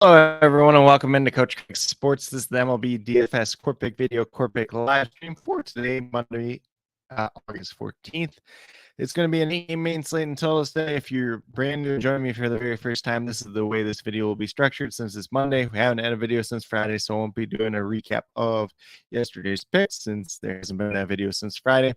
Hello, everyone, and welcome into Coach Craig's Sports. This is the MLB DFS Core Pick video, Core Pick live stream for today, Monday, August 14th. It's going to be an 8-game main slate until this day. If you're brand new and joining me for the very first time, this is the way this video will be structured since it's Monday. We haven't had a video since Friday, so I won't be doing a recap of yesterday's picks since there hasn't been a video since Friday.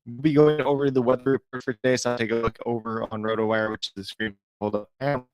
We'll be going over the weather report for today, so I'll take a look over on RotoWire, which is the screen hold up now.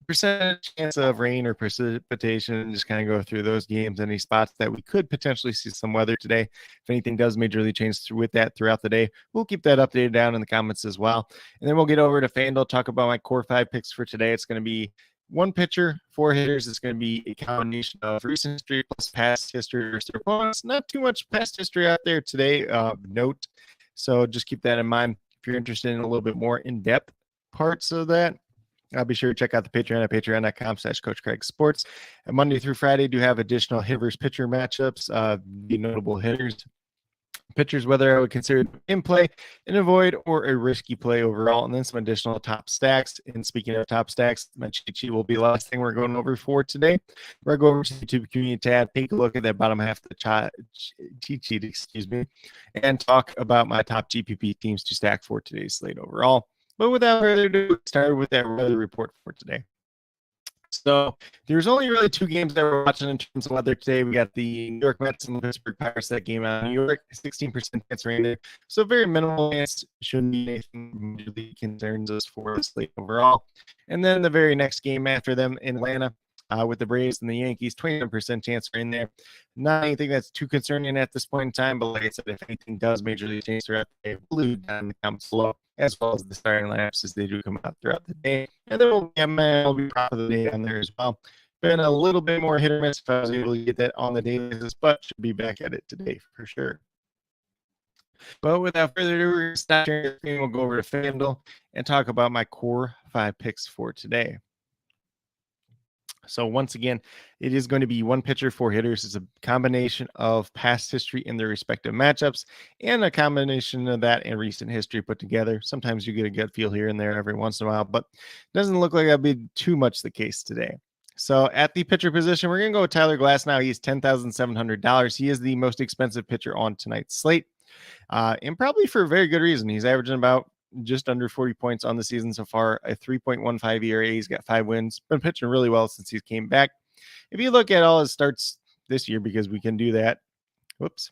Percentage chance of rain or precipitation, just kind of go through those games, any spots that we could potentially see some weather today. If anything does majorly change with that throughout the day, we'll keep that updated down in the comments as well. And then we'll get over to FanDuel, talk about my core 5 picks for today. It's going to be one pitcher, 4 hitters. It's going to be a combination of recent history plus past history versus their opponents. Not too much past history out there today, note. So just keep that in mind. If you're interested in a little bit more in-depth parts of that, I'll be sure to check out the Patreon at patreon.com/Coach Craig Sports. And Monday through Friday, do have additional hitter versus pitcher matchups, the notable hitters. Pitchers, whether I would consider in play, an avoid, or a risky play overall, and then some additional top stacks. And speaking of top stacks, my cheat sheet will be the last thing we're going over for today. We're going to go over to the YouTube community tab, take a look at that bottom half of the cheat sheet, and talk about my top GPP teams to stack for today's slate overall. But without further ado, start with that weather report for today. So there's only really 2 games that we're watching in terms of weather today. We got the New York Mets and the Pittsburgh Pirates. That game out in New York, 16% chance rain there. So very minimal chance. Shouldn't be anything that really concerns us for the slate overall. And then the very next game after them in Atlanta, with the Braves and the Yankees, 21% chance rain there. Not anything that's too concerning at this point in time, but like I said, if anything does majorly change throughout the day, we'll leave down in the comments below, as well as the starting lineups as they do come out throughout the day. And then we'll be MLB prop of the day on there as well. Been a little bit more hit or miss if I was able to get that on the daily basis, but should be back at it today for sure. But without further ado, we're going to stop sharing the screen. We'll go over to FanDuel and talk about my core 5 picks for today. So once again, it is going to be one pitcher, 4 hitters. It's a combination of past history in their respective matchups and a combination of that and recent history put together. Sometimes you get a gut feel here and there every once in a while, but it doesn't look like that'll be too much the case today. So at the pitcher position, we're going to go with Tyler Glass now. He's $10,700. He is the most expensive pitcher on tonight's slate, and probably for a very good reason. He's averaging about just under 40 points on the season so far, a 3.15 ERA. He's got 5 wins, been pitching really well since he came back. If you look at all his starts this year, because we can do that, whoops,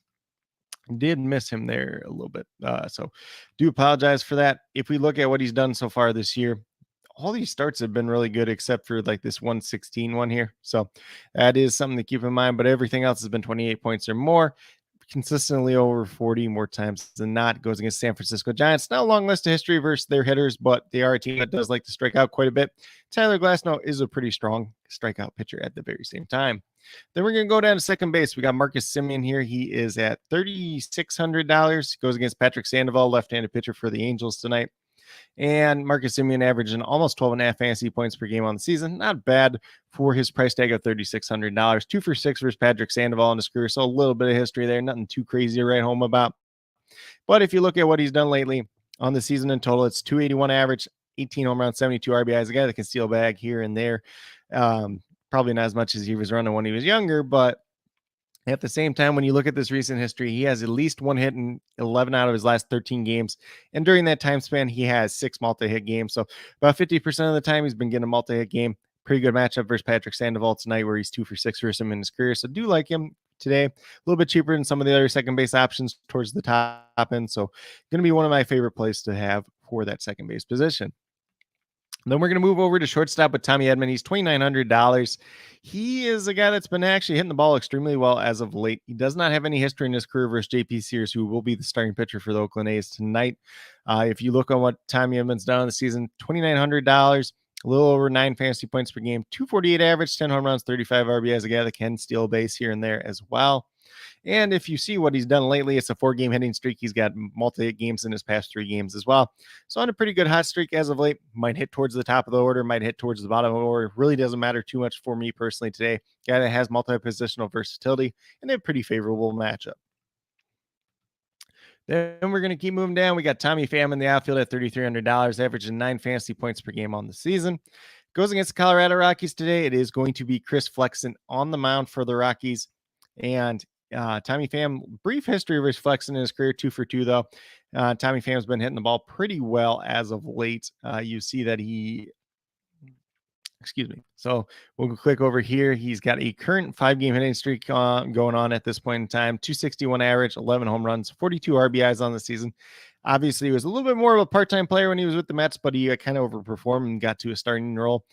did miss him there a little bit. So do apologize for that. If we look at what he's done so far this year, all these starts have been really good except for like this 116 one here. So that is something to keep in mind, but everything else has been 28 points or more. Consistently over 40 more times than not. Goes against San Francisco Giants. Not a long list of history versus their hitters, but they are a team that does like to strike out quite a bit. Tyler Glasnow is a pretty strong strikeout pitcher at the very same time. Then we're going to go down to second base. We got Marcus Semien here. He is at $3,600. Goes against Patrick Sandoval, left-handed pitcher for the Angels tonight. And Marcus Semien averaging almost 12.5 fantasy points per game on the season. Not bad for his price tag of $3,600. 2 for 6 versus Patrick Sandoval in his career. So a little bit of history there. Nothing too crazy to write home about. But if you look at what he's done lately on the season in total, it's 281 average, 18 home runs, 72 RBIs. A guy that can steal a bag here and there. Probably not as much as he was running when he was younger, but at the same time, when you look at this recent history, he has at least 1 hit in 11 out of his last 13 games. And during that time span, he has 6 multi-hit games. So about 50% of the time, he's been getting a multi-hit game. Pretty good matchup versus Patrick Sandoval tonight, where he's 2 for 6 versus him in his career. So do like him today. A little bit cheaper than some of the other second base options towards the top end. So going to be one of my favorite plays to have for that second base position. Then we're going to move over to shortstop with Tommy Edman. He's $2,900. He is a guy that's been actually hitting the ball extremely well as of late. He does not have any history in his career versus JP Sears, who will be the starting pitcher for the Oakland A's tonight. If you look on what Tommy Edman's done on the season, $2,900, a little over 9 fantasy points per game, 248 average, 10 home runs, 35 RBIs, a guy that can steal a base here and there as well. And if you see what he's done lately, it's a 4-game hitting streak. He's got multi-hit games in his past 3 games as well. So on a pretty good hot streak as of late. Might hit towards the top of the order, might hit towards the bottom of the order. Really doesn't matter too much for me personally today. Guy that has multi-positional versatility and a pretty favorable matchup. Then we're going to keep moving down. We got Tommy Pham in the outfield at $3,300, averaging 9 fantasy points per game on the season. Goes against the Colorado Rockies today. It is going to be Chris Flexen on the mound for the Rockies. And Tommy Pham, brief history of his Flexen in his career, 2 for 2, though. Tommy Pham's been hitting the ball pretty well as of late. You see that So we'll click over here. He's got a current 5-game hitting streak going on at this point in time. 261 average, 11 home runs, 42 RBIs on the season. Obviously, he was a little bit more of a part-time player when he was with the Mets, but he kind of overperformed and got to a starting role.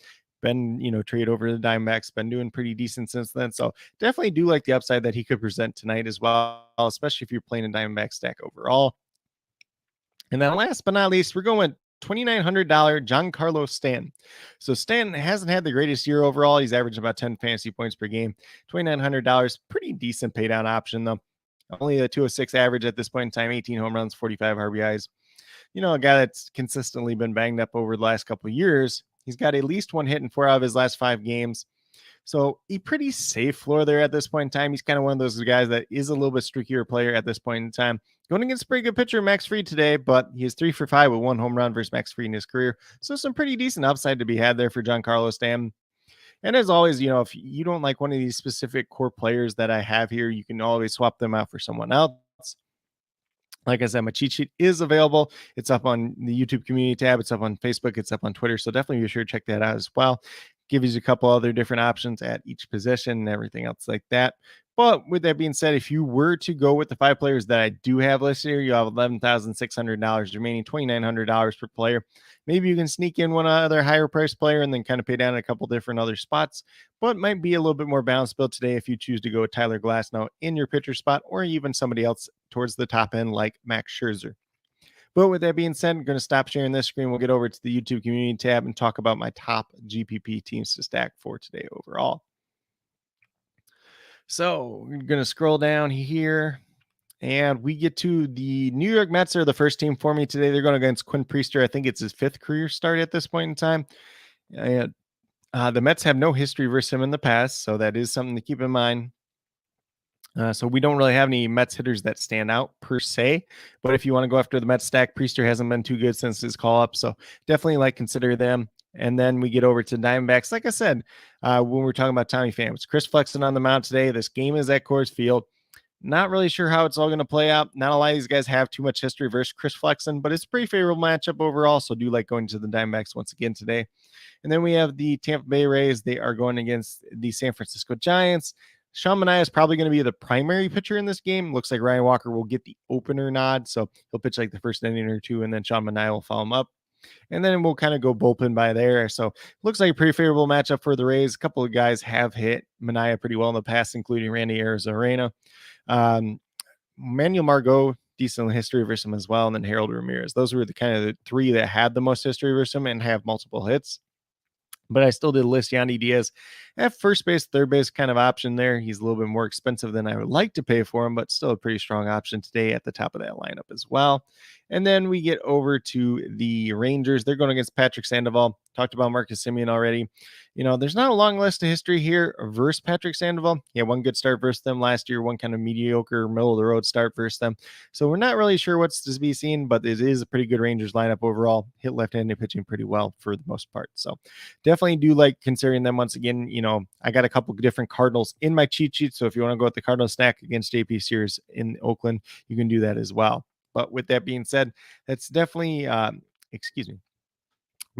Been, traded over to the Diamondbacks, been doing pretty decent since then. So definitely do like the upside that he could present tonight as well, especially if you're playing a Diamondback stack overall. And then last but not least, we're going $2,900 Giancarlo Stanton. So Stanton hasn't had the greatest year overall. He's averaging about 10 fantasy points per game. $2,900, pretty decent pay down option, though. Only a 206 average at this point in time, 18 home runs, 45 RBIs. A guy that's consistently been banged up over the last couple of years. He's got at least one hit in 4 out of his last 5 games. So a pretty safe floor there at this point in time. He's kind of one of those guys that is a little bit streakier player at this point in time. Going against a pretty good pitcher, Max Fried, today, but he is 3 for 5 with 1 home run versus Max Fried in his career. So some pretty decent upside to be had there for Giancarlo Stanton. And as always, if you don't like one of these specific core players that I have here, you can always swap them out for someone else. Like I said, my cheat sheet is available. It's up on the YouTube community tab. It's up on Facebook. It's up on Twitter. So definitely be sure to check that out as well. Gives you a couple other different options at each position and everything else like that. But with that being said, if you were to go with the 5 players that I do have listed here, you have $11,600 remaining, $2,900 per player. Maybe you can sneak in one other higher price player and then kind of pay down a couple different other spots, but might be a little bit more balanced build today if you choose to go with Tyler Glasnow in your pitcher spot or even somebody else towards the top end like Max Scherzer. But with that being said, I'm going to stop sharing this screen. We'll get over to the YouTube community tab and talk about my top GPP teams to stack for today overall. So we're going to scroll down here and we get to the New York Mets are the first team for me today. They're going against Quinn Priester. I think it's his 5th career start at this point in time. And the Mets have no history versus him in the past, so that is something to keep in mind. So we don't really have any Mets hitters that stand out per se, but if you want to go after the Mets stack, Priester hasn't been too good since his call up, so definitely consider them. And then we get over to Diamondbacks. Like I said, when we're talking about Tommy Pham, it's Chris Flexen on the mound today. This game is at Coors Field. Not really sure how it's all going to play out. Not a lot of these guys have too much history versus Chris Flexen, but it's a pretty favorable matchup overall. So do like going to the Diamondbacks once again today. And then we have the Tampa Bay Rays. They are going against the San Francisco Giants. Sean Manaea is probably going to be the primary pitcher in this game. Looks like Ryan Walker will get the opener nod. So he'll pitch like the first inning or 2, and then Sean Manaea will follow him up. And then we'll kind of go bullpen by there. So looks like a pretty favorable matchup for the Rays. A couple of guys have hit Manaea pretty well in the past, including Randy Arozarena. Manuel Margot, decent history versus him as well. And then Harold Ramirez. Those were the kind of the 3 that had the most history versus him and have multiple hits. But I still did list Yandy Diaz at first base, third base kind of option there. He's a little bit more expensive than I would like to pay for him, but still a pretty strong option today at the top of that lineup as well. And then we get over to the Rangers. They're going against Patrick Sandoval. Talked about Marcus Semien already. There's not a long list of history here versus Patrick Sandoval. He had one good start versus them last year, one kind of mediocre, middle-of-the-road start versus them. So we're not really sure what's to be seen, but it is a pretty good Rangers lineup overall. Hit left-handed pitching pretty well for the most part. So definitely do like considering them once again. I got a couple different Cardinals in my cheat sheet. So if you want to go with the Cardinals stack against JP Sears in Oakland, you can do that as well. But with that being said, that's definitely, But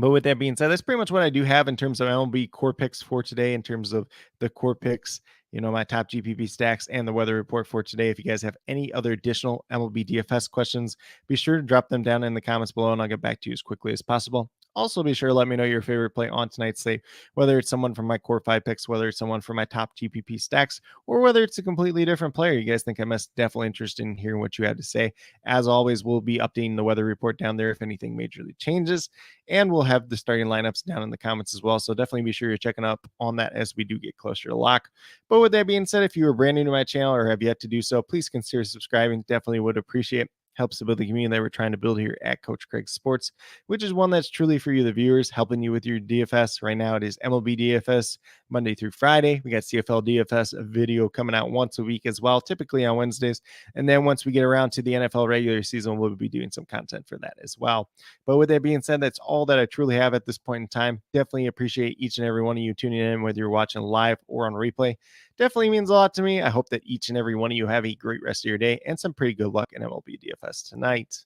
with that being said, that's pretty much what I do have in terms of MLB core picks for today, in terms of the core picks, my top GPP stacks and the weather report for today. If you guys have any other additional MLB DFS questions, be sure to drop them down in the comments below and I'll get back to you as quickly as possible. Also, be sure to let me know your favorite play on tonight's slate, whether it's someone from my core 5 picks, whether it's someone from my top GPP stacks, or whether it's a completely different player. You guys think I'm definitely interested in hearing what you had to say. As always, we'll be updating the weather report down there if anything majorly changes, and we'll have the starting lineups down in the comments as well. So definitely be sure you're checking up on that as we do get closer to lock. But with that being said, if you are brand new to my channel or have yet to do so, please consider subscribing. Definitely would appreciate it. helps to build the community that we're trying to build here at Coach Craig Sports, which is one that's truly for you, the viewers, helping you with your DFS. Right now, it is MLB DFS Monday through Friday. We got CFL DFS video coming out once a week as well, typically on Wednesdays. And then once we get around to the NFL regular season, we'll be doing some content for that as well. But with that being said, that's all that I truly have at this point in time. Definitely appreciate each and every one of you tuning in, whether you're watching live or on replay. Definitely means a lot to me. I hope that each and every one of you have a great rest of your day and some pretty good luck in MLB DFS tonight.